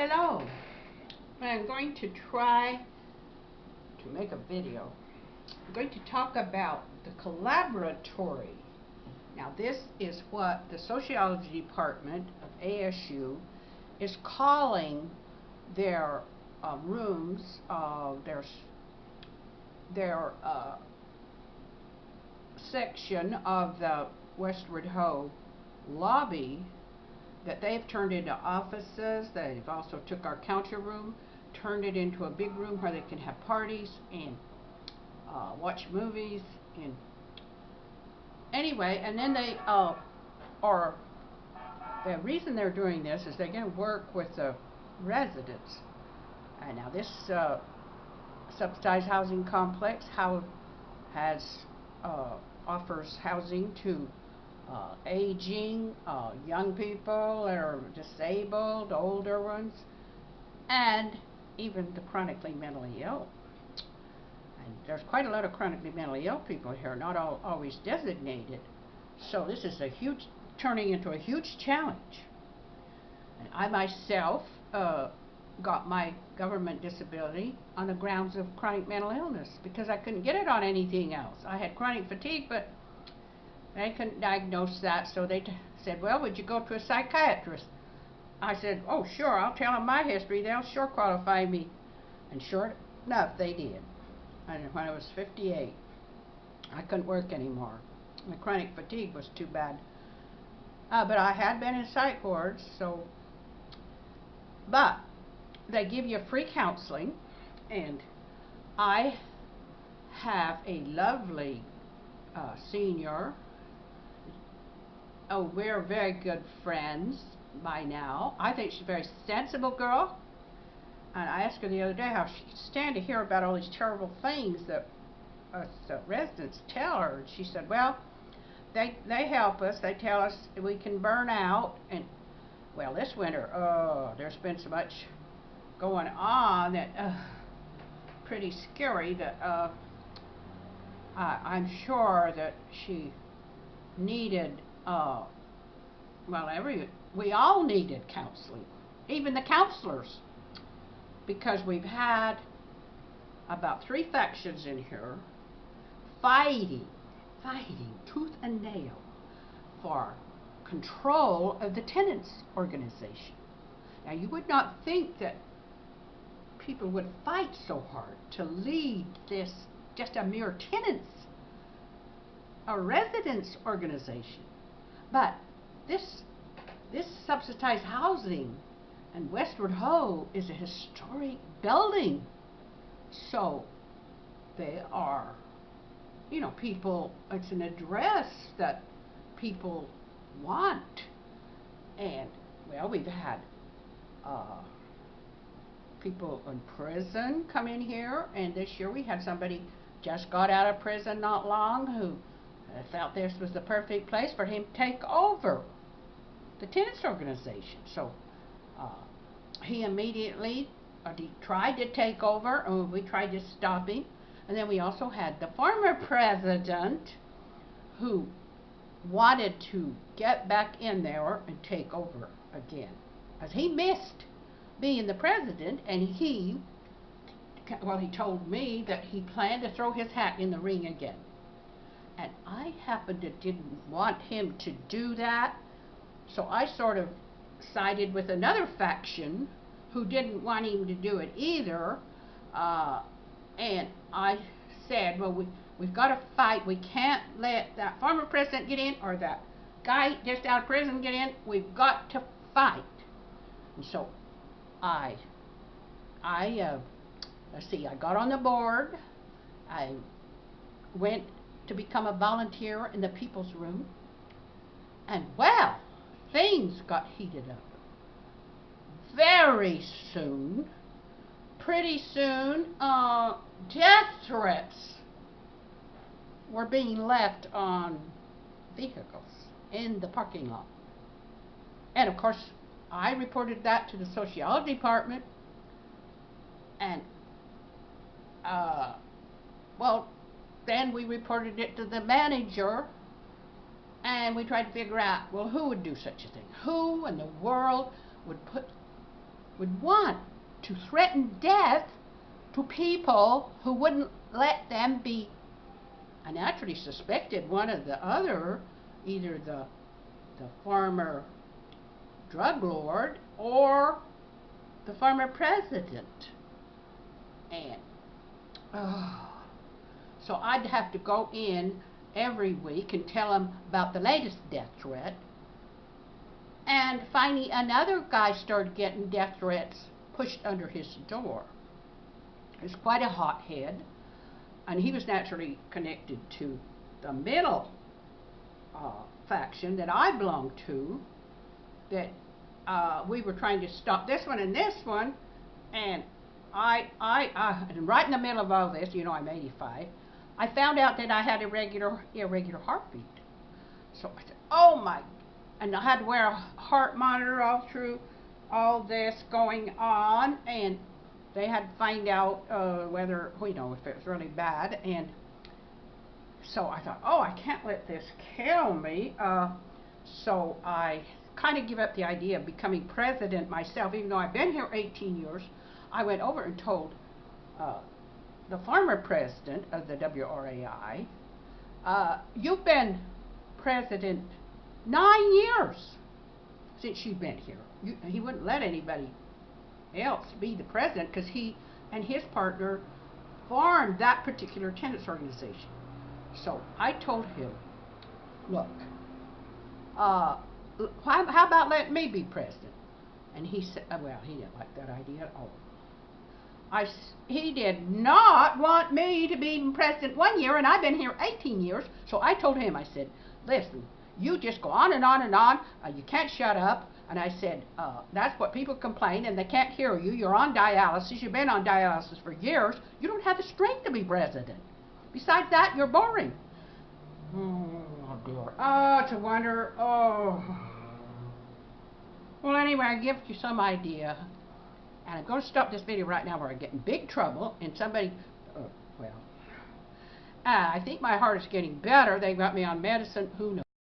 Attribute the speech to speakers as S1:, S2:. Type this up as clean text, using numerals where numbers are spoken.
S1: Hello. I'm going to try to make a video. I'm going to talk about the collaboratory. Now this is what the Sociology department of ASU is calling their rooms, their section of the Westward Ho lobby that they've turned into offices. They've also took our counter room, turned it into a big room where they can have parties and watch movies. And anyway, and then they the reason they're doing this is they're going to work with the residents. And now this subsidized housing complex offers housing to aging, young people that are disabled, older ones, and even the chronically mentally ill. And there's quite a lot of chronically mentally ill people here, not always designated. So this is turning into a huge challenge. And I myself got my government disability on the grounds of chronic mental illness because I couldn't get it on anything else. I had chronic fatigue, but they couldn't diagnose that, so they said, well, would you go to a psychiatrist? I said, oh, sure, I'll tell them my history. They'll sure qualify me. And sure enough, they did. And when I was 58, I couldn't work anymore. My chronic fatigue was too bad. But I had been in psych wards, so. But they give you free counseling, and I have a lovely senior. Oh, we're very good friends by now. I think she's a very sensible girl. And I asked her the other day how she could stand to hear about all these terrible things that us residents tell her. And she said, well, they help us. They tell us we can burn out. And, well, this winter, there's been so much going on that pretty scary that I'm sure that she needed we all needed counseling, even the counselors, because we've had about 3 factions in here fighting tooth and nail for control of the tenants organization. Now you would not think that people would fight so hard to lead this, just a mere residents organization. But this subsidized housing and Westward Ho is a historic building. So they are, people, it's an address that people want. And, well, we've had people in prison come in here, and this year we had somebody just got out of prison not long who felt this was the perfect place for him to take over the tenants organization. So he immediately tried to take over, and we tried to stop him. And then we also had the former president who wanted to get back in there and take over again, because he missed being the president, and he told me that he planned to throw his hat in the ring again. And I happened to didn't want him to do that, so I sort of sided with another faction who didn't want him to do it either. And I said, well, we've got to fight. We can't let that former president get in or that guy just out of prison get in. We've got to fight. And so let's see, I got on the board. I went to become a volunteer in the people's room, and well, things got heated up very soon. Pretty soon, death threats were being left on vehicles in the parking lot. And of course, I reported that to the Sociology department, and well, then we reported it to the manager, and we tried to figure out, well, who would do such a thing? Who in the world would put would want to threaten death to people who wouldn't let them be, I naturally suspected one of the other, either the former drug lord or the former president. And so I'd have to go in every week and tell them about the latest death threat. And finally another guy started getting death threats pushed under his door. He was quite a hothead, and he was naturally connected to the middle faction that I belonged to, that we were trying to stop this one and this one, and and right in the middle of all this, you know, I'm 85, I found out that I had irregular heartbeat. So I said, oh my, and I had to wear a heart monitor all through all this going on, and they had to find out whether, you know, if it was really bad. And so I thought, oh, I can't let this kill me. So I kind of give up the idea of becoming president myself, even though I've been here 18 years. I went over and told the former president of the WRAI, you've been president 9 years since you've been here. He wouldn't let anybody else be the president because he and his partner formed that particular tenants organization. So I told him, look, how about letting me be president? And he said, well, he didn't like that idea at all. He did not want me to be president 1 year, and I've been here 18 years. So I told him, I said, listen, you just go on and on and on. You can't shut up. And I said, that's what people complain, and they can't hear you. You're on dialysis. You've been on dialysis for years. You don't have the strength to be president. Besides that, you're boring. Oh, dear. Oh, it's a wonder. Oh. Well, anyway, I give you some idea. And I'm going to stop this video right now where I get in big trouble. And somebody, I think my heart is getting better. They got me on medicine. Who knows?